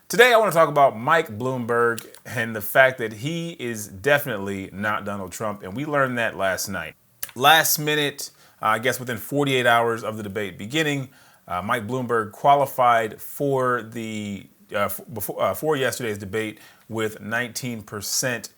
Today, I want to talk about Mike Bloomberg and the fact that he is definitely not Donald Trump, and we learned that last night. Last minute, I guess within 48 hours of the debate beginning, Mike Bloomberg qualified for yesterday's debate with 19%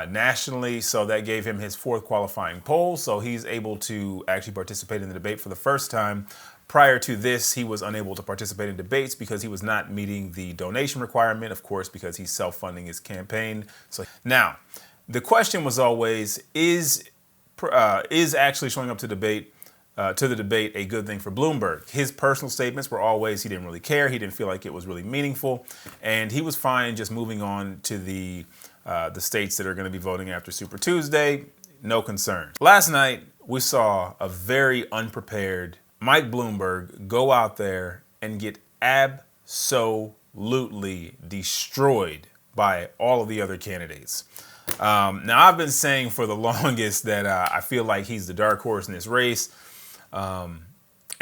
nationally, so that gave him his fourth qualifying poll, so he's able to actually participate in the debate for the first time. Prior to this, he was unable to participate in debates because he was not meeting the donation requirement, of course, because he's self-funding his campaign. So now, the question was always, is actually showing up to the debate a good thing for Bloomberg? His personal statements were always he didn't really care, he didn't feel like it was really meaningful, and he was fine just moving on to the states that are going to be voting after Super Tuesday. No concern. Last night, we saw a very unprepared Mike Bloomberg go out there and get absolutely destroyed by all of the other candidates. Now, I've been saying for the longest that I feel like he's the dark horse in this race. And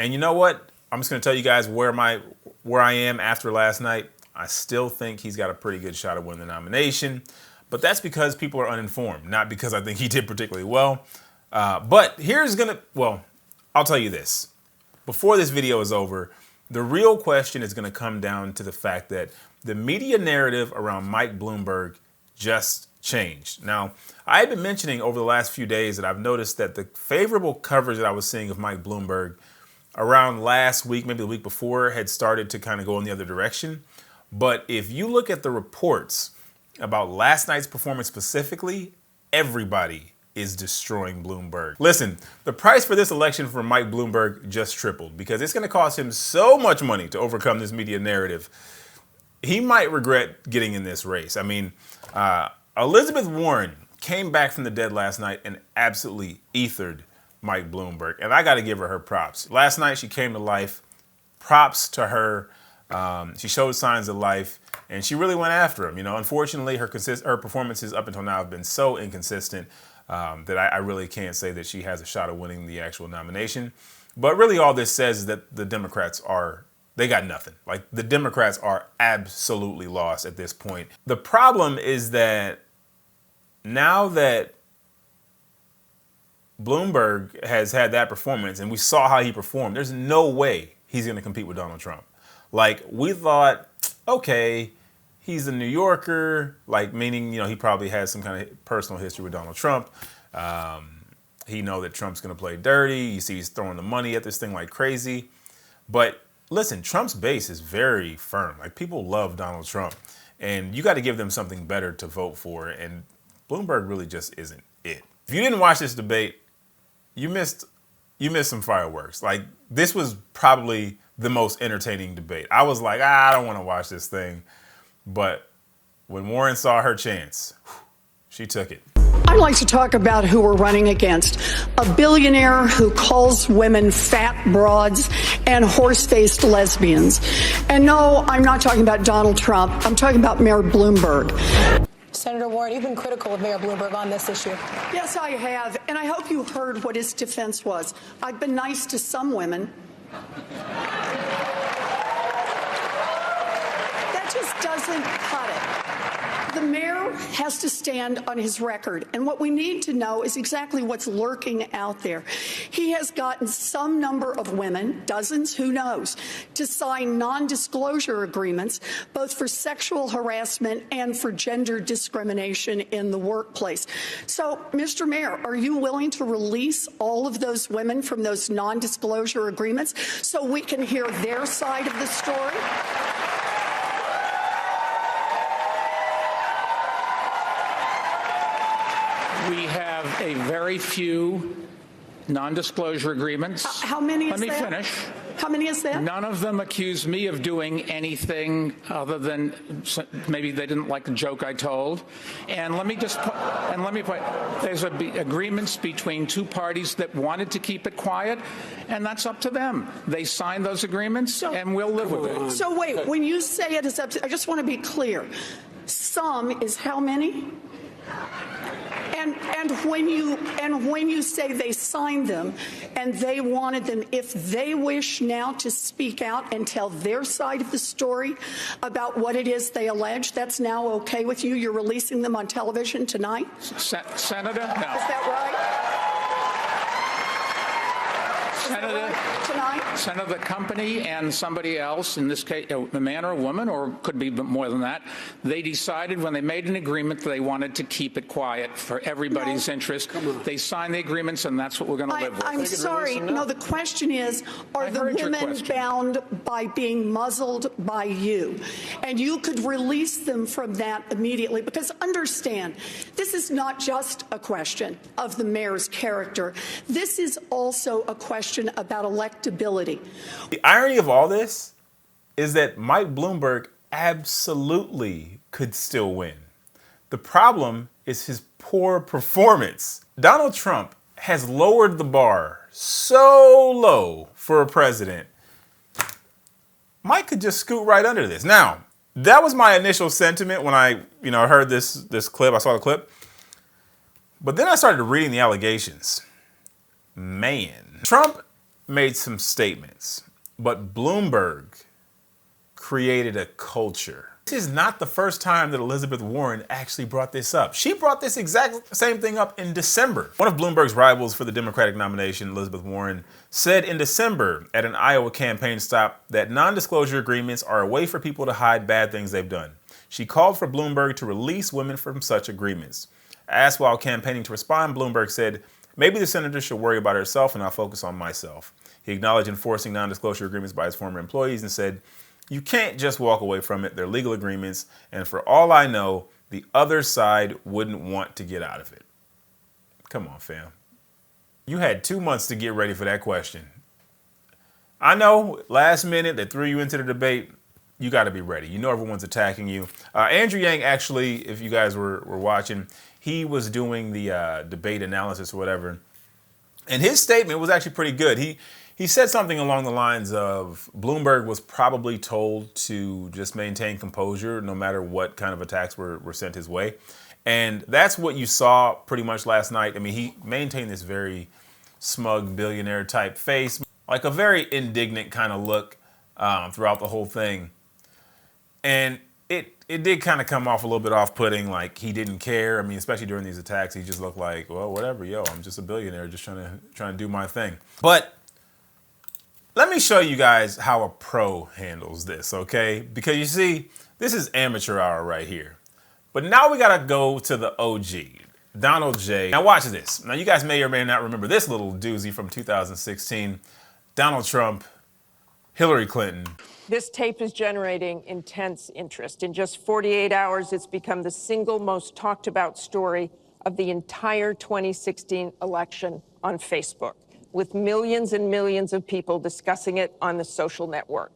you know what? I'm just going to tell you guys where I am after last night. I still think he's got a pretty good shot of winning the nomination. But that's because people are uninformed, not because I think he did particularly well. But I'll tell you this. Before this video is over, the real question is going to come down to the fact that the media narrative around Mike Bloomberg just changed. Now, I've been mentioning over the last few days that I've noticed that the favorable coverage that I was seeing of Mike Bloomberg around last week, maybe the week before, had started to kind of go in the other direction. But if you look at the reports about last night's performance specifically, everybody is destroying Bloomberg. Listen, the price for this election for Mike Bloomberg just tripled because it's going to cost him so much money to overcome this media narrative. He might regret getting in this race. I mean, Elizabeth Warren came back from the dead last night and absolutely ethered Mike Bloomberg. And I got to give her props. Last night, she came to life. Props to her. She showed signs of life, and she really went after him. You know, unfortunately, her performances up until now have been so inconsistent that I really can't say that she has a shot of winning the actual nomination. But really all this says is that the Democrats they got nothing. Like, the Democrats are absolutely lost at this point. The problem is that now that Bloomberg has had that performance and we saw how he performed, there's no way he's going to compete with Donald Trump. Like, we thought, okay, he's a New Yorker, like, meaning, you know, he probably has some kind of personal history with Donald Trump. He know that Trump's going to play dirty. You see he's throwing the money at this thing like crazy. But listen, Trump's base is very firm. Like, people love Donald Trump. And you got to give them something better to vote for. And Bloomberg really just isn't it. If you didn't watch this debate, you missed some fireworks. Like, this was probably the most entertaining debate. I was like, I don't want to watch this thing. But when Warren saw her chance, she took it. I'd like to talk about who we're running against. A billionaire who calls women fat broads and horse-faced lesbians. And no, I'm not talking about Donald Trump. I'm talking about Mayor Bloomberg. Senator Warren, you've been critical of Mayor Bloomberg on this issue. Yes, I have. And I hope you heard what his defense was. I've been nice to some women. That just doesn't cut it. The mayor has to stand on his record. And what we need to know is exactly what's lurking out there. He has gotten some number of women, dozens, who knows, to sign non-disclosure agreements, both for sexual harassment and for gender discrimination in the workplace. So, Mr. Mayor, are you willing to release all of those women from those non-disclosure agreements so we can hear their side of the story? We have a very few non-disclosure agreements. How many is that? Let me finish. How many is that? None of them accuse me of doing anything other than maybe they didn't like the joke I told. And let me point, there's agreements between two parties that wanted to keep it quiet, and that's up to them. They signed those agreements, and we'll live with it. So wait, when you say it is up to, I just want to be clear. Some is how many? And when you say they signed them and they wanted them, if they wish now to speak out and tell their side of the story about what it is they allege, that's now okay with you? You're releasing them on television tonight? Senator? No. Is that right? Senator, the company and somebody else, in this case, a man or a woman, or could be more than that, they decided when they made an agreement that they wanted to keep it quiet for everybody's interest. They signed the agreements, and that's what we're going to live with. I'm sorry. No, the question is, are the women bound by being muzzled by you? And you could release them from that immediately, because understand, this is not just a question of the mayor's character. This is also a question about electability. The irony of all this is that Mike Bloomberg absolutely could still win. The problem is his poor performance. Donald Trump has lowered the bar so low for a president. Mike could just scoot right under this. Now, that was my initial sentiment when I heard this clip. I saw the clip. But then I started reading the allegations. Man, Trump made some statements, but Bloomberg created a culture. This is not the first time that Elizabeth Warren actually brought this up. She brought this exact same thing up in December. One of Bloomberg's rivals for the Democratic nomination, Elizabeth Warren, said in December at an Iowa campaign stop that non-disclosure agreements are a way for people to hide bad things they've done. She called for Bloomberg to release women from such agreements. Asked while campaigning to respond, Bloomberg said, "Maybe the senator should worry about herself and I'll focus on myself." He acknowledged enforcing non-disclosure agreements by his former employees and said, "You can't just walk away from it. They're legal agreements, and for all I know, the other side wouldn't want to get out of it." Come on, fam. You had 2 months to get ready for that question. I know, last minute, they threw you into the debate. You got to be ready. You know everyone's attacking you. Andrew Yang, actually, if you guys were watching, he was doing the debate analysis or whatever, and his statement was actually pretty good. He said something along the lines of Bloomberg was probably told to just maintain composure no matter what kind of attacks were sent his way. And that's what you saw pretty much last night. I mean, he maintained this very smug billionaire type face, like a very indignant kind of look throughout the whole thing. And it did kind of come off a little bit off-putting, like he didn't care. I mean, especially during these attacks, he just looked like, well, whatever, yo, I'm just a billionaire just trying to do my thing. But let me show you guys how a pro handles this, okay? Because you see, this is amateur hour right here. But now we gotta go to the OG, Donald J. Now watch this. Now you guys may or may not remember this little doozy from 2016. Donald Trump, Hillary Clinton. This tape is generating intense interest. In just 48 hours, it's become the single most talked about story of the entire 2016 election on Facebook, with millions and millions of people discussing it on the social network.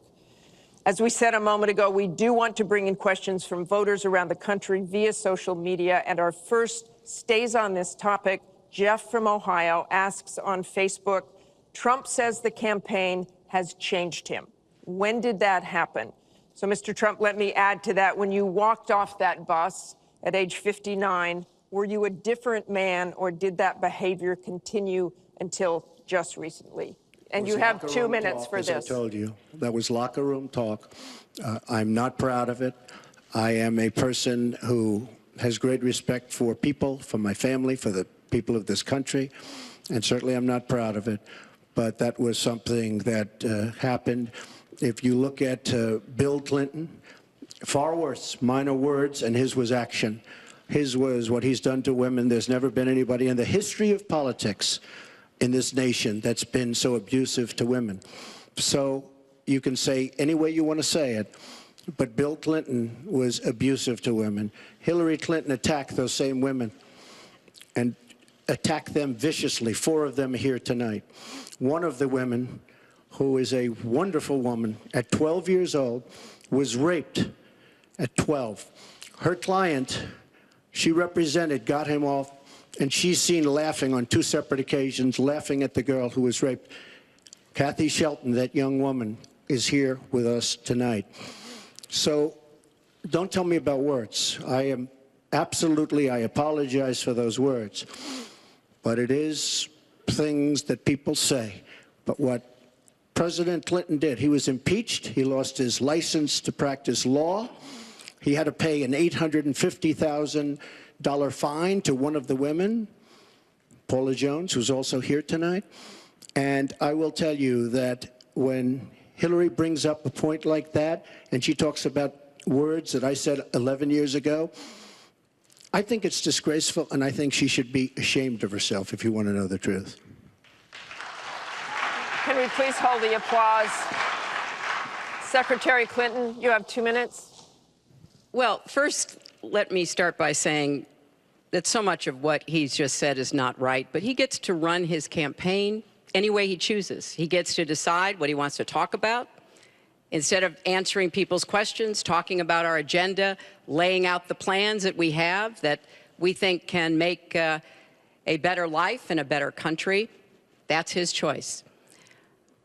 As we said a moment ago, we do want to bring in questions from voters around the country via social media, and our first stays on this topic. Jeff from Ohio asks on Facebook, Trump says the campaign has changed him. When did that happen? So, Mr. Trump, let me add to that. When you walked off that bus at age 59, were you a different man, or did that behavior continue until just recently? And you have 2 minutes for this. As I told you, that was locker room talk. I'm not proud of it. I am a person who has great respect for people, for my family, for the people of this country, and certainly I'm not proud of it. But that was something that happened. If you look at Bill Clinton, far worse, minor words, and his was action. His was what he's done to women. There's never been anybody in the history of politics in this nation that's been so abusive to women. So you can say any way you want to say it, but Bill Clinton was abusive to women. Hillary Clinton attacked those same women and attacked them viciously. 4 of them are here tonight. One of the women, who is a wonderful woman, at 12 years old, was raped at 12. Her client, she represented, got him off, and she's seen laughing on 2 separate occasions, laughing at the girl who was raped. Kathy Shelton, that young woman, is here with us tonight. So don't tell me about words. I am Absolutely, I apologize for those words. But it is things that people say. But what President Clinton did, he was impeached. He lost his license to practice law. He had to pay an $850,000 fine to one of the women, Paula Jones, who's also here tonight. And I will tell you that when Hillary brings up a point like that, and she talks about words that I said 11 years ago, I think it's disgraceful, and I think she should be ashamed of herself, if you want to know the truth. Can we please hold the applause? Secretary Clinton, you have 2 minutes. Well, first, let me start by saying that so much of what he's just said is not right, but he gets to run his campaign any way he chooses. He gets to decide what he wants to talk about. Instead of answering people's questions, talking about our agenda, laying out the plans that we have that we think can make a better life and a better country, that's his choice.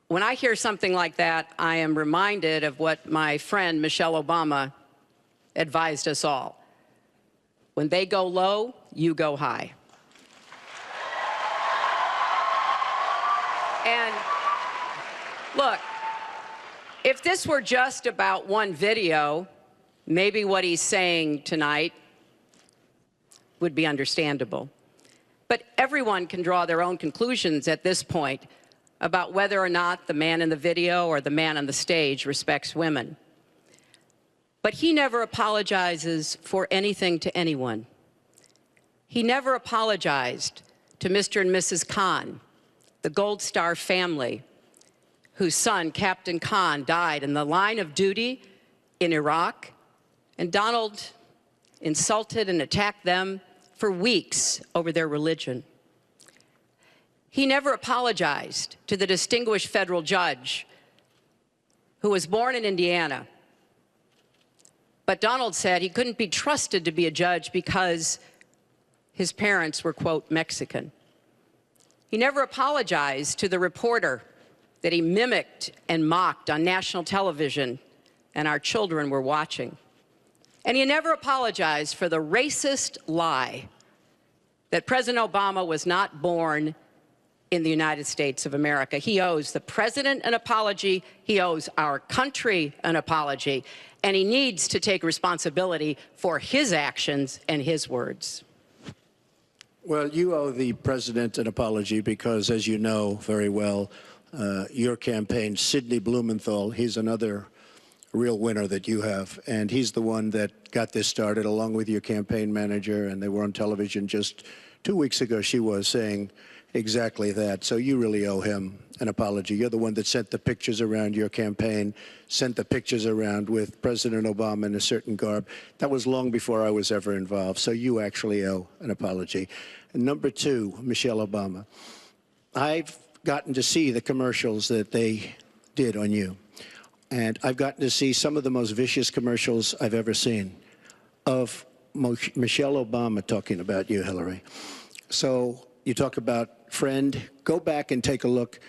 When I hear something like that, I am reminded of what my friend Michelle Obama advised us all. When they go low, you go high. And look, if this were just about one video, maybe what he's saying tonight would be understandable. But everyone can draw their own conclusions at this point about whether or not the man in the video or the man on the stage respects women. But he never apologizes for anything to anyone. He never apologized to Mr. and Mrs. Khan, the Gold Star family, whose son, Captain Khan, died in the line of duty in Iraq, and Donald insulted and attacked them for weeks over their religion. He never apologized to the distinguished federal judge who was born in Indiana, but Donald said he couldn't be trusted to be a judge because his parents were, quote, Mexican. He never apologized to the reporter that he mimicked and mocked on national television, and our children were watching. And he never apologized for the racist lie that President Obama was not born in the United States of America. He owes the president an apology, he owes our country an apology, and he needs to take responsibility for his actions and his words. Well, you owe the president an apology because, as you know very well, your campaign, Sidney Blumenthal, he's another real winner that you have, and he's the one that got this started along with your campaign manager, and they were on television just 2 weeks ago, she was saying exactly that. So you really owe him an apology. You're the one that sent the pictures around your campaign, sent the pictures around with President Obama in a certain garb. That was long before I was ever involved, so you actually owe an apology. And number two, Michelle Obama, I've gotten to see the commercials that they did on you. And I've gotten to see some of the most vicious commercials I've ever seen of Michelle Obama talking about you, Hillary. So you talk about friend, go back and take a look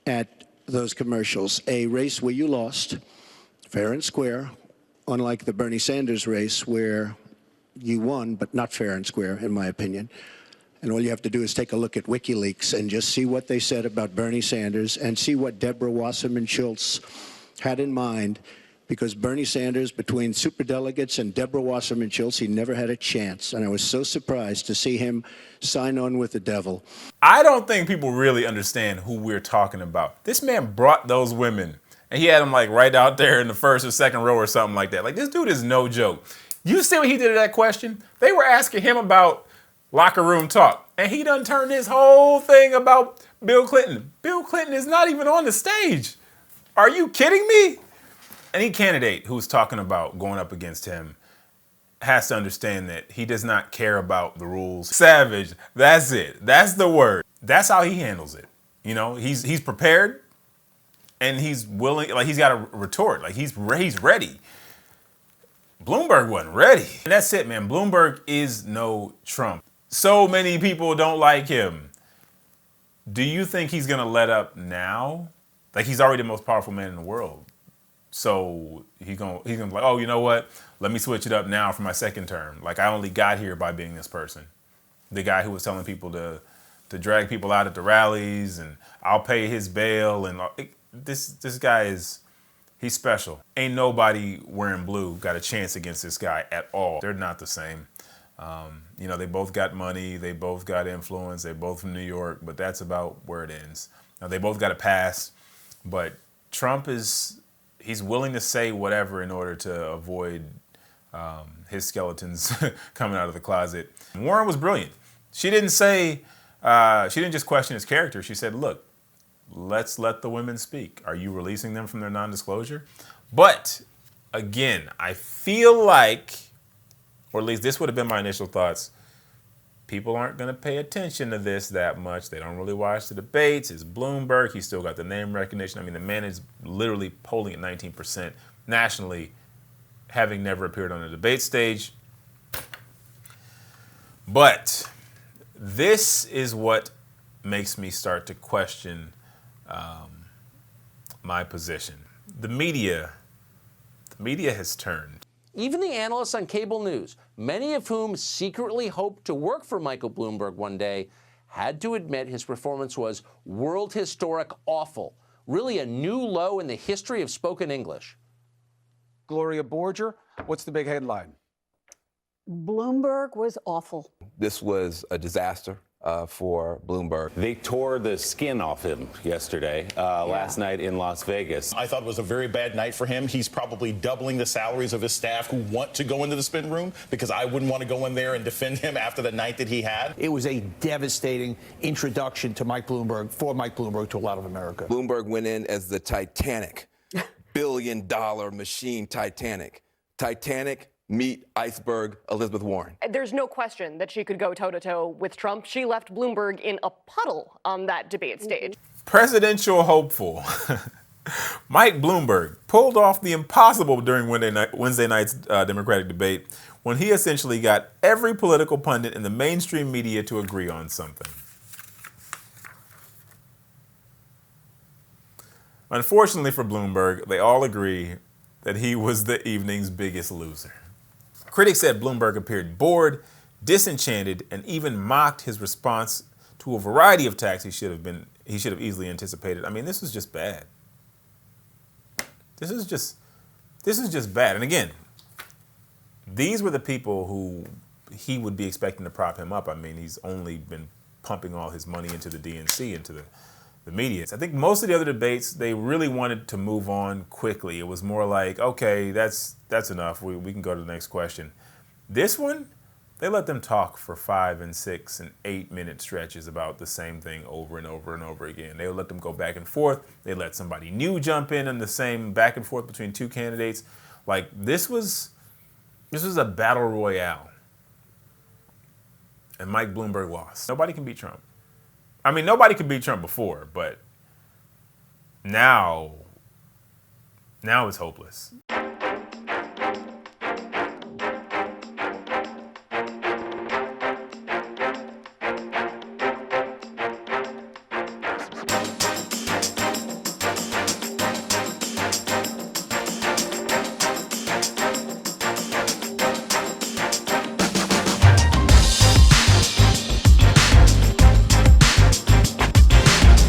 at those commercials. A race where you lost, fair and square, unlike the Bernie Sanders race where you won, but not fair and square, in my opinion. And all you have to do is take a look at WikiLeaks and just see what they said about Bernie Sanders and see what Deborah Wasserman Schultz had in mind, because Bernie Sanders, between superdelegates and Deborah Wasserman Schultz, he never had a chance. And I was so surprised to see him sign on with the devil. I don't think people really understand who we're talking about. This man brought those women, and he had them like right out there in the first or second row or something like that. Like, this dude is no joke. You see what he did to that question? They were asking him about locker room talk, and he done turned this whole thing about Bill Clinton. Bill Clinton is not even on the stage. Are you kidding me? Any candidate who's talking about going up against him has to understand that he does not care about the rules. Savage, that's it. That's the word. That's how he handles it. You know, he's prepared, and he's willing, like he's got a retort, like he's ready. Bloomberg wasn't ready. And that's it, man. Bloomberg is no Trump. So many people don't like him. Do you think he's going to let up now? Like, he's already the most powerful man in the world. So he's gonna be like, oh, you know what? Let me switch it up now for my second term. Like, I only got here by being this person. The guy who was telling people to drag people out at the rallies, and I'll pay his bail. And this guy he's special. Ain't nobody wearing blue got a chance against this guy at all. They're not the same. They both got money, they both got influence, they both from New York, but that's about where it ends. Now, they both got a pass, but Trump he's willing to say whatever in order to avoid his skeletons coming out of the closet. Warren was brilliant. She didn't just question his character. She said, look, let's let the women speak. Are you releasing them from their non-disclosure? But again, I feel like, or at least this would have been my initial thoughts, people aren't going to pay attention to this that much. They don't really watch the debates. It's Bloomberg. He's still got the name recognition. I mean, the man is literally polling at 19% nationally, having never appeared on a debate stage. But this is what makes me start to question my position. The media has turned. Even the analysts on cable news, many of whom secretly hoped to work for Michael Bloomberg one day, had to admit his performance was world historic awful, really a new low in the history of spoken English. Gloria Borger, what's the big headline? Bloomberg was awful. This was a disaster for Bloomberg. They tore the skin off him yesterday, last night in Las Vegas. I thought it was a very bad night for him. He's probably doubling the salaries of his staff who want to go into the spin room, because I wouldn't want to go in there and defend him after the night that he had. It was a devastating introduction to Mike Bloomberg, for Mike Bloomberg, to a lot of America. Bloomberg went in as the Titanic, billion-dollar machine Titanic. Titanic, meet iceberg Elizabeth Warren. There's no question that she could go toe-to-toe with Trump. She left Bloomberg in a puddle on that debate stage. Presidential hopeful Mike Bloomberg pulled off the impossible during Wednesday night's Democratic debate, when he essentially got every political pundit in the mainstream media to agree on something. Unfortunately for Bloomberg, they all agree that he was the evening's biggest loser. Critics said Bloomberg appeared bored, disenchanted, and even mocked his response to a variety of attacks he should have easily anticipated. I mean, this was just bad. This is just bad. And again, these were the people who he would be expecting to prop him up. I mean, he's only been pumping all his money into the DNC, into the media. I think most of the other debates, they really wanted to move on quickly. It was more like, okay, that's enough. We can go to the next question. This one, they let them talk for 5 and 6 and 8 minute stretches about the same thing over and over and over again. They would let them go back and forth. They let somebody new jump in the same back and forth between two candidates. Like, this was a battle royale. And Mike Bloomberg lost. Nobody can beat Trump. I mean, nobody could beat Trump before, but now it's hopeless.